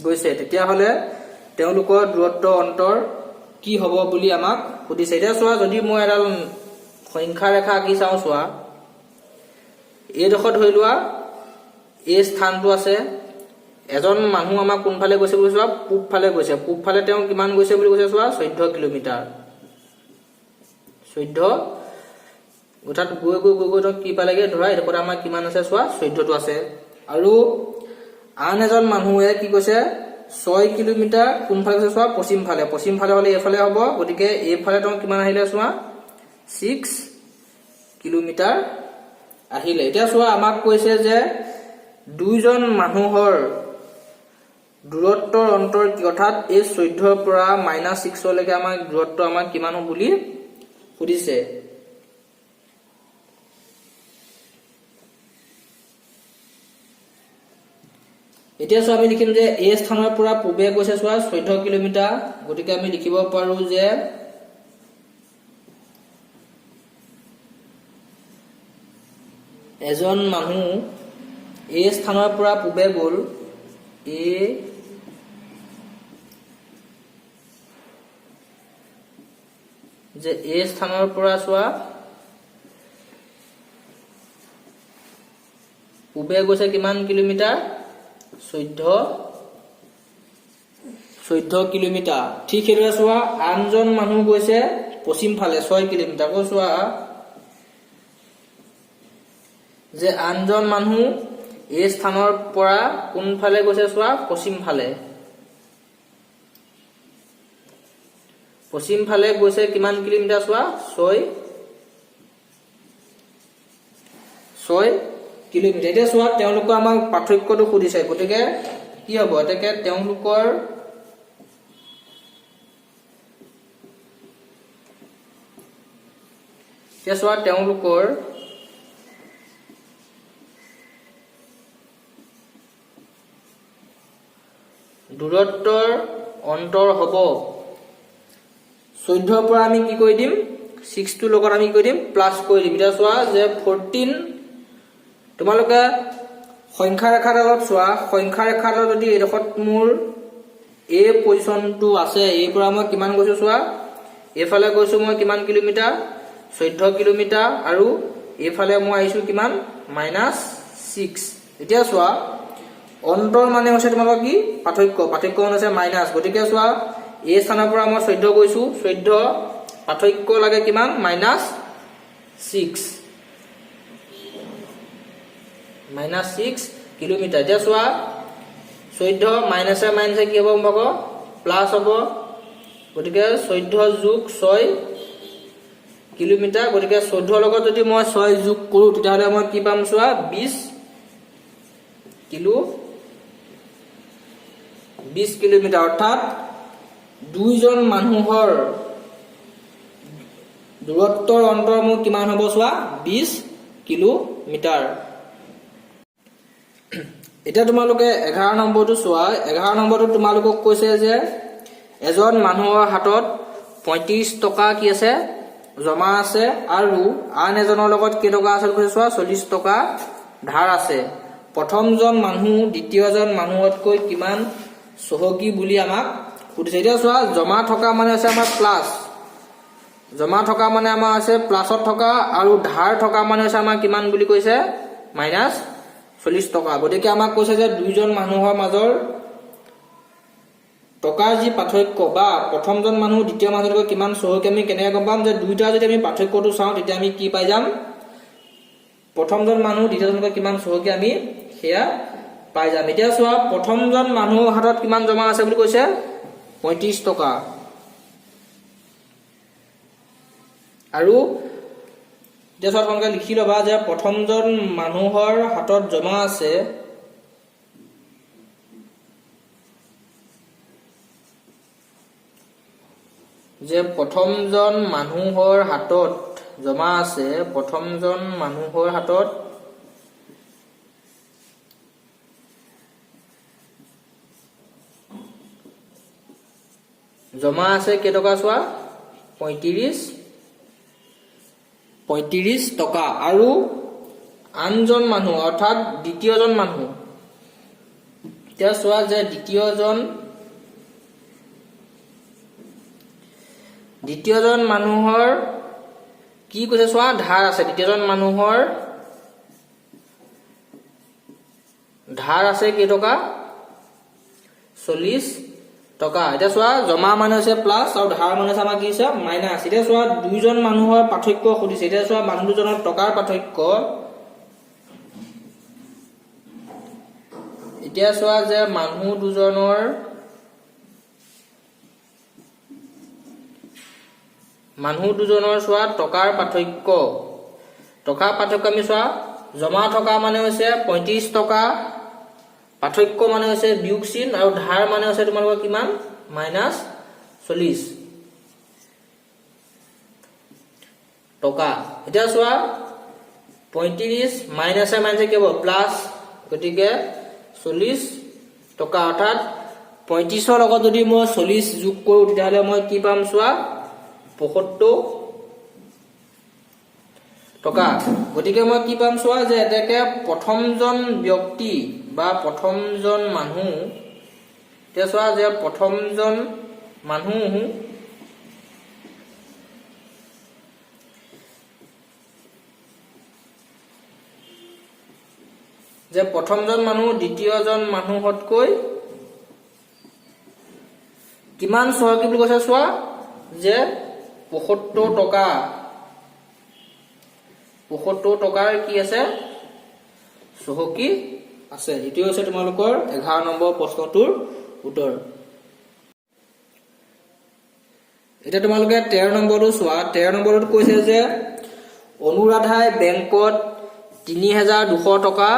গৈছে তেতিয়াহ'লে তেওঁলোকৰ দূৰত্ব অন্তৰ কি হ'ব বুলি আমাক সুধিছে এতিয়া চোৱা যদি মই এডাল সংখ্যা ৰেখা আঁকি চাওঁ চোৱা এই ডোখৰ ধৰি লোৱা এই স্থানটো আছে এজন মানুহ আমাক কোনফালে গৈছে বুলি চোৱা পূবফালে গৈছে পূবফালে তেওঁ কিমান গৈছে বুলি কৈছে চোৱা 14 কিলোমিটাৰ 14 অৰ্থাৎ গৈ কি পালেগে ধৰা এডোখৰ আমাৰ কিমান আছে চোৱা 14টো আছে আৰু আন এজন মানুহে কি কৈছে 6 কিলোমিটাৰ কোনফালে গৈছে চোৱা পশ্চিমফালে হলে এইফালে হ'ব গতিকে এইফালে তেওঁ কিমান আহিলে চোৱা 6 কিলোমিটাৰ আহিলে এতিয়া চোৱা আমাক কৈছে যে দুইজন মানুহৰ দূৰত্বৰ অন্তৰ কি অৰ্থাৎ এই 14 ৰ পৰা -6 লৈকে আমাৰ দূৰত্ব আমাৰ কিমান হ'ব বুলি সুধিছে এতিয়া চোৱা আমি লিখিম যে এই স্থানৰ পৰা পূবে গৈছে চোৱা 14 কিলোমিটাৰ গতিকে আমি লিখিব পাৰো যে এজন মানুহ এই স্থানৰ পৰা পূবে গ'ল যে এই স্থানৰ পৰা চোৱা পূবে গৈছে কিমান কিলোমিটাৰ 14 কিলোমিটাৰ ঠিক সেইদৰে চোৱা আনজন মানুহ গৈছে পশ্চিমফালে 6 কিলোমিটাৰ কো চোৱা যে আনজন মানুহ এই স্থানৰ পৰা কোনফালে গৈছে চোৱা পশ্চিমফালে গৈছে কিমান কিলোমিটাৰ চোৱা 6 কিলোমিটাৰ এতিয়া চোৱা তেওঁলোকৰ আমাক পাৰ্থক্যটো সুধিছে গতিকে কি হ'ব এতেকে তেওঁলোকৰ এতিয়া চোৱা তেওঁলোকৰ দূৰত্বৰ অন্তৰ হ'ব 14 ৰ পৰা আমি কি কৰি দিম 6 টো লগত আমি কি কৰি দিম প্লাস কৰি দিম এতিয়া চোৱা যে 14 তোমালোকে সংখ্যা ৰেখাডালত চোৱা সংখ্যা ৰেখাডালত যদি এডোখৰত মোৰ এ পজিশনটো আছে এই পৰা মই কিমান গৈছো চোৱা এফালে গৈছো মই কিমান কিলোমিটাৰ 14 কিলোমিটাৰ আৰু এফালে মই আহিছো কিমান -6 এতিয়া চোৱা অন্তৰ মানে হৈছে তোমালোকৰ কি পাৰ্থক্য মানে হৈছে মাইনাছ গতিকে চোৱা এই স্থানৰ পৰা মই 14 কৈছো 14 পাৰ্থক্য লাগে কিমান -6 কিলোমিটাৰ এতিয়া চোৱা 14 মাইনাছে মাইনাছে কি হ'ব মোক প্লাস হ'ব গতিকে 14 যোগ 6 কিলোমিটাৰ গতিকে 14 লগত যদি মই 6 যোগ কৰো তেতিয়াহলে মই কি পাম চোৱা 20 কিলোমিটাৰ অৰ্থাৎ দুইজন মানুহৰ দূৰত্বৰ অন্তৰ মোৰ কিমান হ'ব চোৱা 20 কিলোমিটাৰ এতিয়া তোমালোকে 11 নম্বৰটো চোৱা 11 নম্বৰটো তোমালোকক কৈছে যে এজন মানুহৰ হাতত 35 টকা কি আছে জমা আছে আৰু আন এজনৰ লগত কি টকা আছে কৈছে চোৱা 40 টকা ধাৰ আছে প্ৰথমজন মানুহ দ্বিতীয়জন মানুহতকৈ কিমান সহকি বুলি আমাক সুধিছে এতিয়া চোৱা জমা থকা মানে আছে আমাৰ প্লাস জমা থকা মানে আমাৰ আছে প্লাসত থকা আৰু ধাৰ থকা মানে আছে আমাৰ কিমান বুলি কৈছে মাইনাস 40 টকা গতিকে আমাক কৈছে যে দুইজন মানুহৰ মাজৰ টকাৰ যি পাৰ্থক্য বা প্ৰথমজন মানুহ দ্বিতীয় মানুহতকৈ কিমান সহকি আমি কেনেকৈ গম পাম যে দুইটা যদি আমি পাৰ্থক্যটো চাওঁ তেতিয়া আমি কি পাই যাম প্ৰথমজন মানুহ দ্বিতীয়জনতকৈ কিমান সহকি আমি সেয়া পাই যাম এতিয়া চোৱা প্ৰথমজন মানুহৰ হাতত কিমান জমা আছে বুলি কৈছে 35 টকা আৰু এতিয়া চোৱা তোমালোকে লিখি লবা যে প্ৰথমজন মানুহৰ হাতত জমা আছে যে প্ৰথমজন মানুহৰ হাতত জমা আছে প্ৰথমজন মানুহৰ হাতত জমা আছে কেই টকা চোৱা 35 টকা আৰু আনজন মানুহ অৰ্থাৎ দ্বিতীয়জন মানুহ এতিয়া চোৱা যে দ্বিতীয়জন মানুহৰ কি কৈছে চোৱা ধাৰ আছে দ্বিতীয়জন মানুহৰ ধাৰ আছে কেই টকা 40 টকা এটা চোৱা জমা মানে আছে প্লাস আৰু ধাৰ মানে আছে আমাৰ কি আছে মাইনাস এটা চোৱা দুইজন মানুহৰ পাৰ্থক্য খুদিছে এটা চোৱা মানুহ দুজনৰ টকাৰ পাৰ্থক্য এতিয়া চোৱা যে মানুহ দুজনৰ চোৱা টকাৰ পাৰ্থক্য আমি চোৱা জমা থকা মানে হৈছে 35 টকা পাৰ্থক্য মানে হৈছে বিয়োগ চিন আৰু ধাৰ মানে হৈছে তোমালোকৰ কিমান -40 টকা এতিয়া চোৱা 35 মাইনাসে মাইনাসে কি হ'ব প্লাস গতিকে 40 টকা অৰ্থাৎ 35 লগত যদি মই 40 যোগ কৰো তেতিয়াহলে মই কি পাম চোৱা 75 টকা গতিকে মই কি পাম চোৱা যে এটাকে প্ৰথমজন ব্যক্তি বা প্ৰথমজন মানুহ এতিয়া চোৱা যে প্ৰথমজন মানুহ দ্বিতীয়জন মানুহতকৈ কিমান সহকি বুলি কৈছে চোৱা যে 75 টকাৰ কি আছে সহকি আছে এটো হৈছে তোমালোকৰ 11 নম্বৰ প্ৰশ্নটোৰ উত্তৰ এটা তোমালোকে 13 নম্বৰটো চোৱা 13 নম্বৰটো কৈছে যে অনুৰাধাই বেংকত 3200 টকা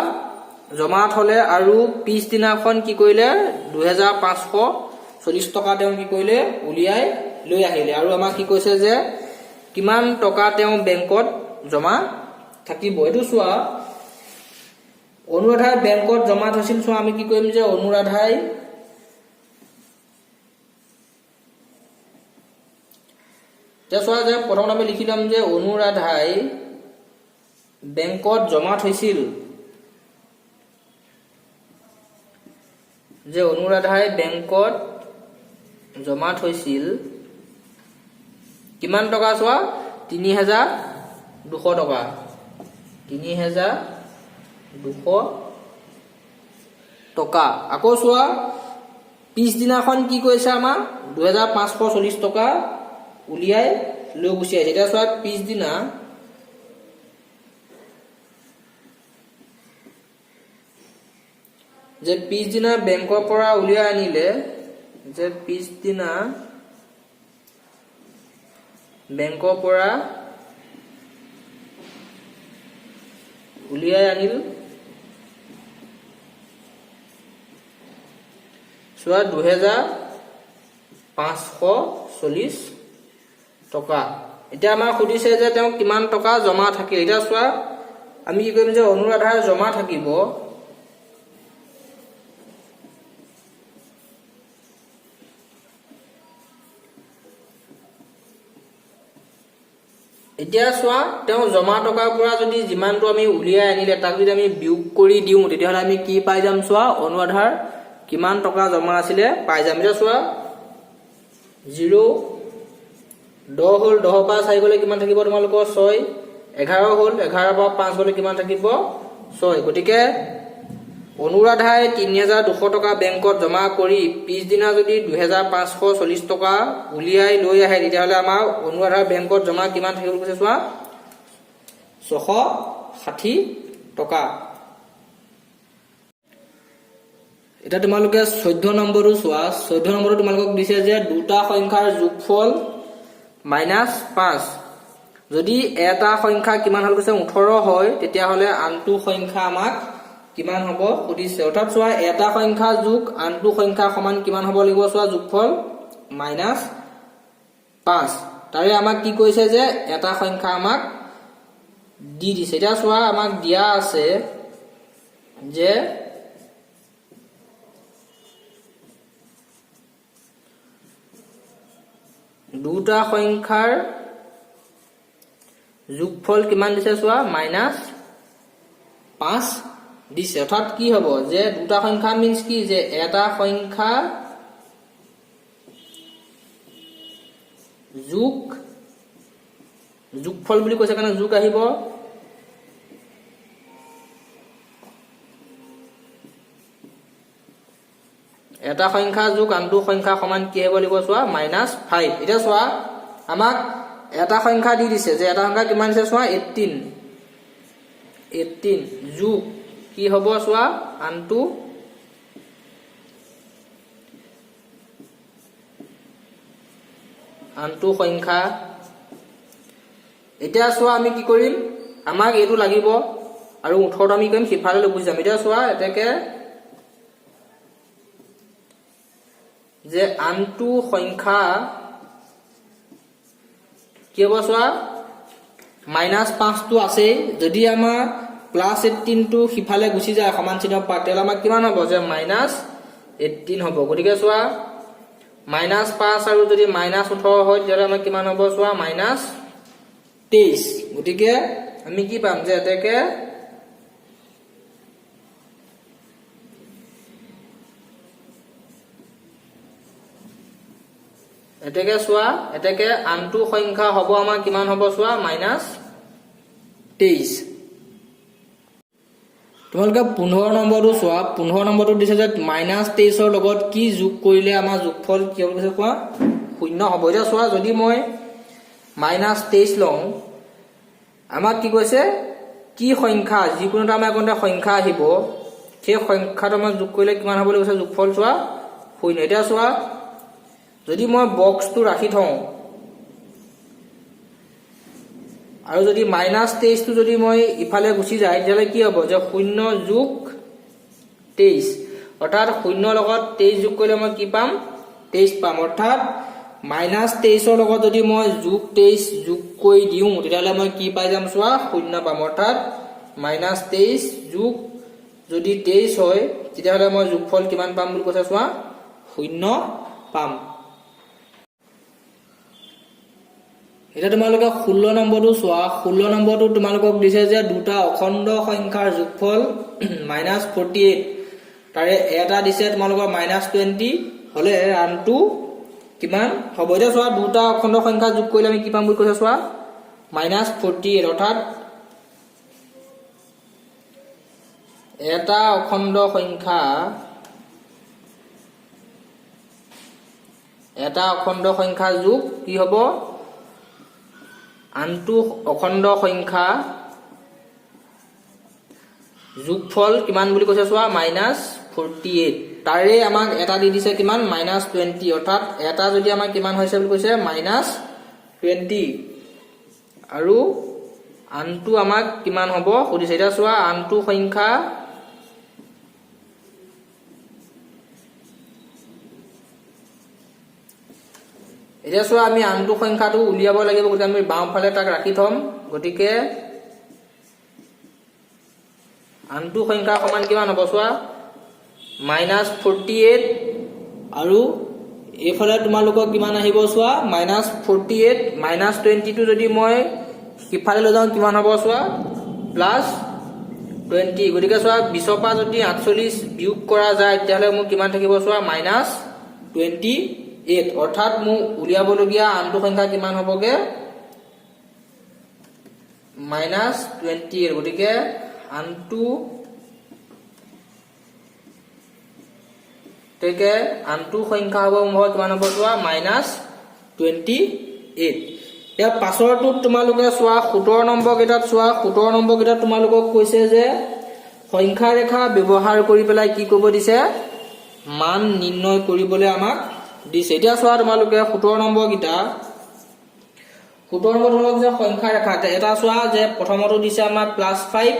জমা থলে আৰু পিছদিনাখন কি কৰিলে 2540 টকা তেওঁ কি কৰিলে উলিয়াই লৈ আহিলে আৰু আমাক কি কৈছে যে কিমান টকা তেওঁ বেংকত জমা থাকিব এটো চোৱা অনুৰাধাই বেংকত জমা থৈছিল চোৱা আমি কি কৰিম যে অনুৰাধাই চোৱা যে প্ৰথমে আমি লিখি লম যে অনুৰাধাই বেংকত জমা থৈছিল কিমান টকা চোৱা 3200 টকা টকা। আকৌ চোৱা পিছদিনাখন কি কৈছে আমাৰ 2540 টকা উলিয়াই লৈ গুচি আহিছে। এতিয়া চোৱা পিছদিনা যে পিছদিনা বেংকৰ পৰা উলিয়াই আনিলে, যে পিছদিনা বেংকৰ পৰা উলিয়াই আনিল চোৱা 2540 টকা। এতিয়া আমাক সুধিছে যে তেওঁ কিমান টকা জমা থাকিল। এতিয়া চোৱা আমি কি কৰিম যে অনুৰাধাৰ জমা থাকিব এতিয়া চোৱা তেওঁ জমা টকাৰ পৰা যদি যিমানটো আমি উলিয়াই আনিলে তাক যদি আমি বিয়োগ কৰি দিওঁ তেতিয়াহ'লে আমি কি পাই যাম চোৱা অনুৰাধাৰ কিমান টকা জমা আছিলে পাই যাম। এতিয়া চোৱা 0 10 হ'ল, 10 পৰা 4 গ'লে কিমান থাকিব তোমালোকৰ 6, 11 হ'ল, 11 পৰা 5 গ'লে কিমান থাকিব 6। গতিকে অনুৰাধাই 3200 টকা বেংকত জমা কৰি পিছদিনা যদি 2540 টকা উলিয়াই লৈ আহে তেতিয়াহ'লে আমাৰ অনুৰাধাৰ বেংকত জমা কিমান থাকিব কৈছে চোৱা 660 টকা। এটা তোমালোকে 14 নম্বৰটো চোৱা। 14 নম্বৰটো তোমালোকক দিছে যে দুটা সংখ্যাৰ যোগফল -5। যদি এটা সংখ্যা কিমান হ'ল কৈছে 18 হয় তেতিয়াহ'লে আনটো সংখ্যা আমাক কিমান হ'ব সুধিছে। অৰ্থাৎ চোৱা এটা সংখ্যা যোগ আনটো সংখ্যা সমান কিমান হ'ব লাগিব চোৱা যোগফল -5। তাৰে আমাক কি কৈছে যে এটা সংখ্যা আমাক দি দিছে। এতিয়া চোৱা আমাক দিয়া আছে যে দুটা সংখ্যাৰ যোগফল কিমান দিছে চোৱা -5 দিছে। অৰ্থাৎ কি হ'ব যে দুটা সংখ্যা মিন্স কি যে এটা সংখ্যা যোগফল বুলি কৈছে কাৰণে যোগ আহিব, এটা সংখ্যা যোগ আনটো সংখ্যা সমান কি হ'ব লাগিব চোৱা -5। এতিয়া চোৱা আমাক এটা সংখ্যা দি দিছে যে এটা সংখ্যা কিমান দিছে চোৱা 18 যোগ কি হ'ব চোৱা আনটো সংখ্যা। এতিয়া চোৱা আমি কি কৰিম আমাক এইটো লাগিব আৰু 18টো আমি কৰিম সিফালে লৈ গুচি যাম। এতিয়া চোৱা এতেকে যে আনটো সংখ্যা কি হ'ব চোৱা -5টো আছেই, যদি আমাৰ +18টো সিফালে গুচি যায় সমান চিহ্ন পাত তেতিয়াহ'লে আমাৰ কিমান হ'ব যে -18 হ'ব। গতিকে চোৱা -5 আৰু যদি -18 হয় তেতিয়াহ'লে আমাৰ কিমান হ'ব চোৱা -23। গতিকে আমি কি পাম যে এতেকে চোৱা এতেকে আনটো সংখ্যা হ'ব আমাৰ কিমান হ'ব চোৱা -23। তোমালোকে 15 নম্বৰটো চোৱা। 15 নম্বৰটো দিছে যে -23ৰ লগত কি যোগ কৰিলে আমাৰ যোগফল কি হ'ব কৈছে কোৱা 0 হ'ব। এতিয়া চোৱা যদি মই -23 লওঁ আমাক কি কৈছে কি সংখ্যা যিকোনো এটা আমাৰ কোনটা সংখ্যা আহিব সেই সংখ্যাটো আমাক যোগ কৰিলে কিমান হ'ব বুলি কৈছে যোগফল চোৱা 0। এতিয়া চোৱা যদি মই বক্সটো ৰাখি থওঁ আৰু যদি -23টো যদি মই ইফালে গুচি যায় তেতিয়াহ'লে কি হ'ব যে 0 যোগ 23 অৰ্থাৎ 0 লগত 23 যোগ কৰিলে মই কি পাম 23 পাম। অৰ্থাৎ -23ৰ লগত যদি মই যোগ 23 যোগ কৰি দিওঁ তেতিয়াহ'লে মই কি পাই যাম চোৱা 0 পাম। অৰ্থাৎ -23 যোগ যদি 23 হয় তেতিয়াহ'লে মই যোগফল কিমান পাম বুলি কৈছে চোৱা 0 পাম। এতিয়া তোমালোকে 16 নম্বৰটো চোৱা। 16 নম্বৰটো তোমালোকক দিছে যে দুটা অখণ্ড সংখ্যাৰ যোগফল -48 তাৰে এটা দিছে তোমালোকৰ -20 হ'লে আনটো কিমান হ'ব। এতিয়া চোৱা দুটা অখণ্ড সংখ্যা যোগ কৰিলে আমি কি পাম বুলি কৈছে চোৱা -48 অৰ্থাৎ এটা অখণ্ড সংখ্যা এটা অখণ্ড সংখ্যা যোগ কি হ'ব আনটো অখণ্ড সংখ্যা যোগফল কিমান বুলি কৈছে চোৱা -48 তাৰে আমাক এটা দি দিছে কিমান -20 অৰ্থাৎ এটা যদি আমাক কিমান হৈছে বুলি কৈছে -20 আৰু আনটো আমাক কিমান হ'ব সুধিছে এটা চোৱা আনটো সংখ্যা এতিয়া চোৱা আমি আনটো সংখ্যাটো উলিয়াব লাগিব গতিকে আমি বাওঁফালে তাক ৰাখি থম গতিকে আনটো সংখ্যা সমান কিমান হ'ব চোৱা -48 আৰু এইফালে তোমালোকক কিমান আহিব চোৱা -48 -20 টো যদি মই সিফালে লৈ যাওঁ কিমান হ'ব চোৱা +20 গতিকে চোৱা 20 পৰা যদি 48 বিয়োগ কৰা যায় তেতিয়াহ'লে মোৰ কিমান থাকিব চোৱা -28 অৰ্থাৎ মোৰ উলিয়াবলগীয়া আনটো সংখ্যা কিমান হ'বগে -20 গতিকে আনটো সংখ্যা হ'ব মোৰ কিমান হ'ব চোৱা -28 এতিয়া পাছৰটোত তোমালোকে চোৱা 17 নম্বৰ কেইটাত চোৱা 17 নম্বৰ কেইটাত তোমালোকক কৈছে যে সংখ্যা ৰেখা ব্যৱহাৰ কৰি পেলাই কি কৰিব দিছে মান নিৰ্ণয় কৰিবলৈ আমাক দিছে এতিয়া চোৱা তোমালোকে 17 নম্বৰ কেইটা 17 নম্বৰ তোমালোকে যে সংখ্যা ৰেখা এটা চোৱা যে প্ৰথমটো দিছে আমাৰ +5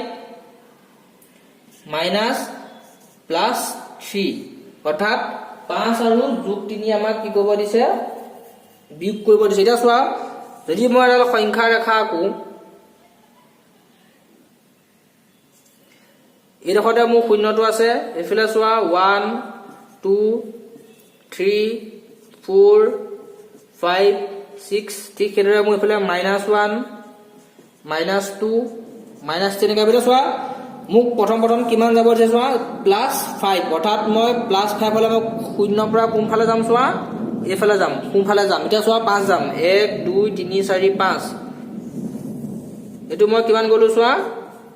-+3 অৰ্থাৎ 5 আৰু যোগ 3 আমাক কি কৰিব দিছে বিয়োগ কৰিব দিছে এতিয়া চোৱা যদি মই এডাল সংখ্যা ৰেখা আকো এইডোখৰতে মোৰ শূন্যটো আছে এইফালে চোৱা 1 2 3 4 5 6 ঠিক সেইদৰে মোৰ এইফালে -1 -2 -3 এনেকৈ চোৱা মোক প্ৰথম কিমান যাব দিছে চোৱা +5 অৰ্থাৎ মই +5 হলে মই শূন্যৰ পৰা কোনফালে যাম চোৱা এইফালে যাম কোনফালে যাম এতিয়া চোৱা 5 যাম 1 2 3 4 5 এটো মই কিমান গলো চোৱা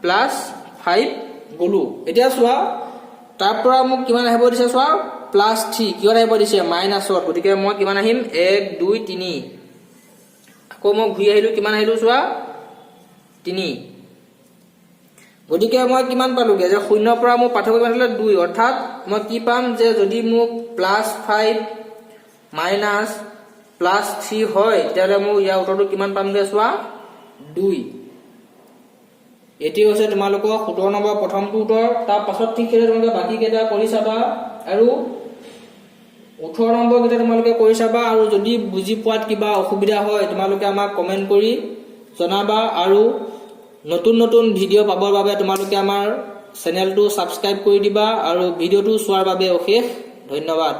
+5 গলো এতিয়া চোৱা তাৰ পৰা মোক কিমান আহিব দিছে চোৱা +3 কিমান আহিব দিছে মাইনাছত গতিকে মই কিমান আহিম 1 2 3 আকৌ মই ঘূৰি আহিলো কিমান আহিলো চোৱা 3 গতিকে মই কিমান পালোগে যে শূন্যৰ পৰা মোৰ পাৰ্থক্য কিমান হ'লে 2 অৰ্থাৎ মই কি পাম যে যদি মোক +5 -+3 হয় তেতিয়াহ'লে মোৰ ইয়াৰ উত্তৰটো কিমান পামগে চোৱা 2 এটি হৈছে তোমালোকৰ 17 নম্বৰ প্ৰথমটো উত্তৰ তাৰ পাছত ঠিক সেইদৰে তোমালোকে বাকি কেইটা কৰি চাবা আৰু 18 নম্বৰ কেইটা তোমালোকে কৰি চাবা আৰু যদি বুজি পোৱাত কিবা অসুবিধা হয় তোমালোকে আমাক কমেন্ট কৰি জনাবা আৰু নতুন ভিডিঅ' পাবৰ বাবে তোমালোকে আমাৰ চেনেলটো সাবস্ক্ৰাইব কৰি দিবা আৰু ভিডিঅ'টো চোৱাৰ বাবে অশেষ ধন্যবাদ।